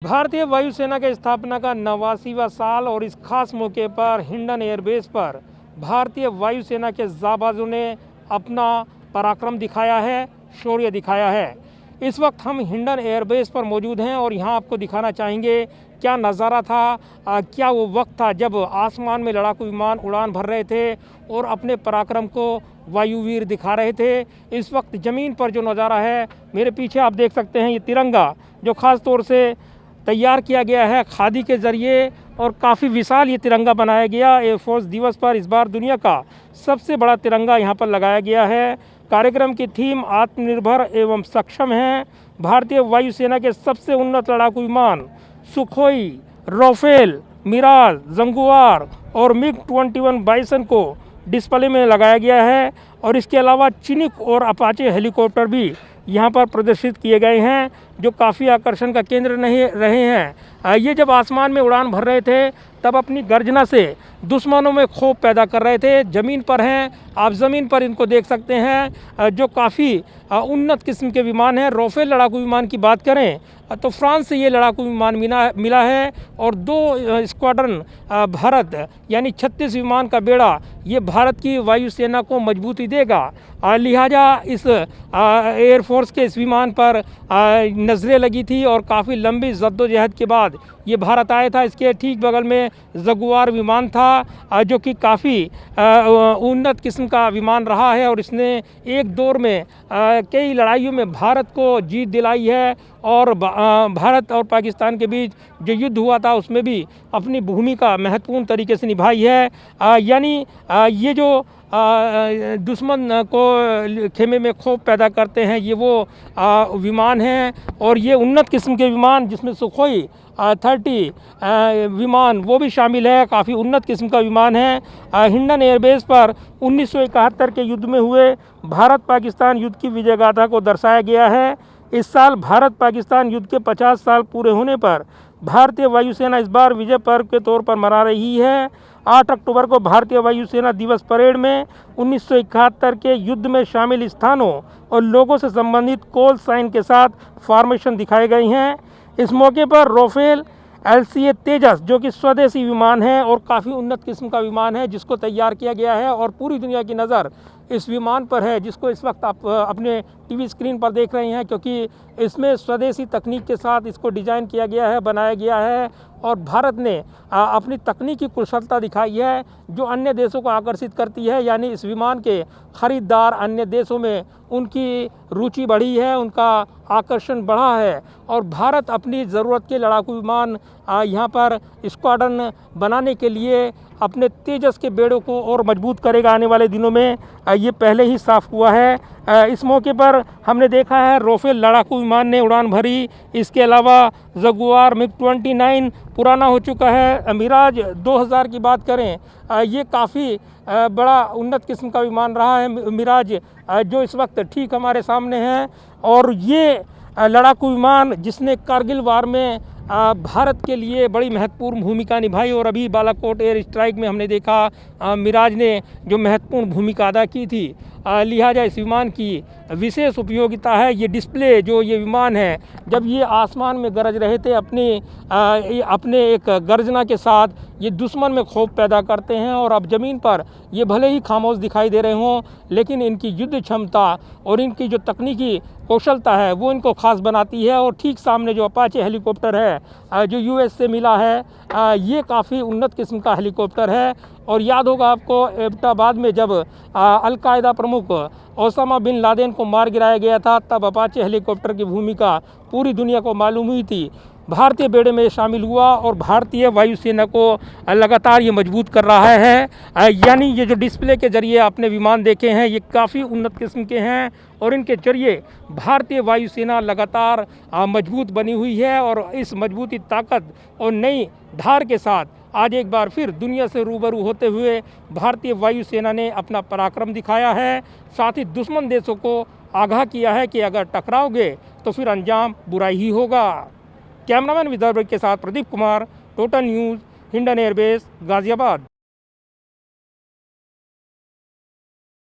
भारतीय वायुसेना की स्थापना का 89वां साल और इस खास मौके पर हिंडन एयरबेस पर भारतीय वायुसेना के जाबाजों ने अपना पराक्रम दिखाया है, शौर्य दिखाया है। इस वक्त हम हिंडन एयरबेस पर मौजूद हैं और यहाँ आपको दिखाना चाहेंगे क्या नज़ारा था, क्या वो वक्त था जब आसमान में लड़ाकू विमान उड़ान भर रहे थे और अपने पराक्रम को वायुवीर दिखा रहे थे। इस वक्त ज़मीन पर जो नज़ारा है, मेरे पीछे आप देख सकते हैं, ये तिरंगा जो ख़ास तौर से तैयार किया गया है खादी के ज़रिए और काफ़ी विशाल ये तिरंगा बनाया गया। एयरफोर्स दिवस पर इस बार दुनिया का सबसे बड़ा तिरंगा यहाँ पर लगाया गया है। कार्यक्रम की थीम आत्मनिर्भर एवं सक्षम है। भारतीय वायुसेना के सबसे उन्नत लड़ाकू विमान सुखोई, राफेल, मिराज, जंगुआर और मिग-21 बाइसन को डिस्प्ले में लगाया गया है और इसके अलावा चिनूक और अपाचे हेलीकॉप्टर भी यहाँ पर प्रदर्शित किए गए हैं जो काफ़ी आकर्षण का केंद्र नहीं रहे हैं। ये जब आसमान में उड़ान भर रहे थे तब अपनी गर्जना से दुश्मनों में खौफ पैदा कर रहे थे। ज़मीन पर हैं, आप ज़मीन पर इनको देख सकते हैं जो काफ़ी उन्नत किस्म के विमान हैं। राफेल लड़ाकू विमान की बात करें तो फ्रांस से ये लड़ाकू विमान मिला है और 2 स्क्वाड्रन भारत यानी 36 विमान का बेड़ा ये भारत की वायुसेना को मजबूती देगा। लिहाजा इस एयरफोर्स के इस विमान पर नज़रें लगी थी और काफ़ी लंबी जद्दोजहद के बाद ये भारत आया था। इसके ठीक बगल में जगुआर विमान था जो कि काफ़ी उन्नत किस्म का विमान रहा है और इसने एक दौर में कई लड़ाइयों में भारत को जीत दिलाई है और भारत और पाकिस्तान के बीच जो युद्ध हुआ था उसमें भी अपनी भूमिका महत्वपूर्ण तरीके से निभाई है। यानी ये जो दुश्मन को खेमे में खौफ पैदा करते हैं ये वो विमान हैं और ये उन्नत किस्म के विमान जिसमें सुखोई 30 विमान वो भी शामिल है, काफ़ी उन्नत किस्म का विमान है। हिंडन एयरबेस पर 1971 के युद्ध में हुए भारत पाकिस्तान युद्ध की विजय गाथा को दर्शाया गया है। इस साल भारत पाकिस्तान युद्ध के 50 साल पूरे होने पर भारतीय वायुसेना इस बार विजय पर्व के तौर पर मना रही है। 8 अक्टूबर को भारतीय वायुसेना दिवस परेड में 1971 के युद्ध में शामिल स्थानों और लोगों से संबंधित कॉल साइन के साथ फॉर्मेशन दिखाए गए हैं। इस मौके पर राफेल LCA तेजस जो कि स्वदेशी विमान है और काफ़ी उन्नत किस्म का विमान है जिसको तैयार किया गया है और पूरी दुनिया की नज़र इस विमान पर है जिसको इस वक्त आप अपने टीवी स्क्रीन पर देख रहे हैं, क्योंकि इसमें स्वदेशी तकनीक के साथ इसको डिज़ाइन किया गया है, बनाया गया है और भारत ने अपनी तकनीकी कुशलता दिखाई है जो अन्य देशों को आकर्षित करती है। यानी इस विमान के ख़रीदार अन्य देशों में उनकी रुचि बढ़ी है, उनका आकर्षण बढ़ा है और भारत अपनी ज़रूरत के लड़ाकू विमान यहाँ पर स्क्वाड्रन बनाने के लिए अपने तेजस के बेड़ों को और मजबूत करेगा आने वाले दिनों में। ये पहले ही साफ हुआ है। इस मौके पर हमने देखा है राफेल लड़ाकू विमान ने उड़ान भरी। इसके अलावा जगुआर मिग-29 पुराना हो चुका है। मिराज 2000 की बात करें, ये काफ़ी बड़ा उन्नत किस्म का विमान रहा है मिराज जो इस वक्त ठीक हमारे सामने है और ये लड़ाकू विमान जिसने कारगिल वार में भारत के लिए बड़ी महत्वपूर्ण भूमिका निभाई और अभी बालाकोट एयर स्ट्राइक में हमने देखा मिराज ने जो महत्वपूर्ण भूमिका अदा की थी। लिहाजा इस विमान की विशेष उपयोगिता है। ये डिस्प्ले जो ये विमान है जब ये आसमान में गरज रहे थे अपने एक गर्जना के साथ ये दुश्मन में खौफ पैदा करते हैं और अब ज़मीन पर ये भले ही खामोश दिखाई दे रहे हों लेकिन इनकी युद्ध क्षमता और इनकी जो तकनीकी कौशलता है वो इनको खास बनाती है। और ठीक सामने जो अपाचे हेलीकॉप्टर है जो US से मिला है, ये काफ़ी उन्नत किस्म का हेलीकॉप्टर है और याद होगा आपको एबटाबाद में जब अल-कायदा प्रमुख ओसामा बिन लादेन को मार गिराया गया था तब अपाचे हेलीकॉप्टर की भूमिका पूरी दुनिया को मालूम हुई थी। भारतीय बेड़े में शामिल हुआ और भारतीय वायुसेना को लगातार ये मजबूत कर रहा है। यानी ये जो डिस्प्ले के ज़रिए आपने विमान देखे हैं ये काफ़ी उन्नत किस्म के हैं और इनके ज़रिए भारतीय वायुसेना लगातार मजबूत बनी हुई है और इस मजबूती ताकत और नई धार के साथ आज एक बार फिर दुनिया से रूबरू होते हुए भारतीय वायुसेना ने अपना पराक्रम दिखाया है। साथ ही दुश्मन देशों को आगाह किया है कि अगर टकराओगे तो फिर अंजाम बुरा ही होगा। कैमरामैन विदर्भ के साथ Pradeep Kumar, total news, Hindon airbase, Ghaziabad.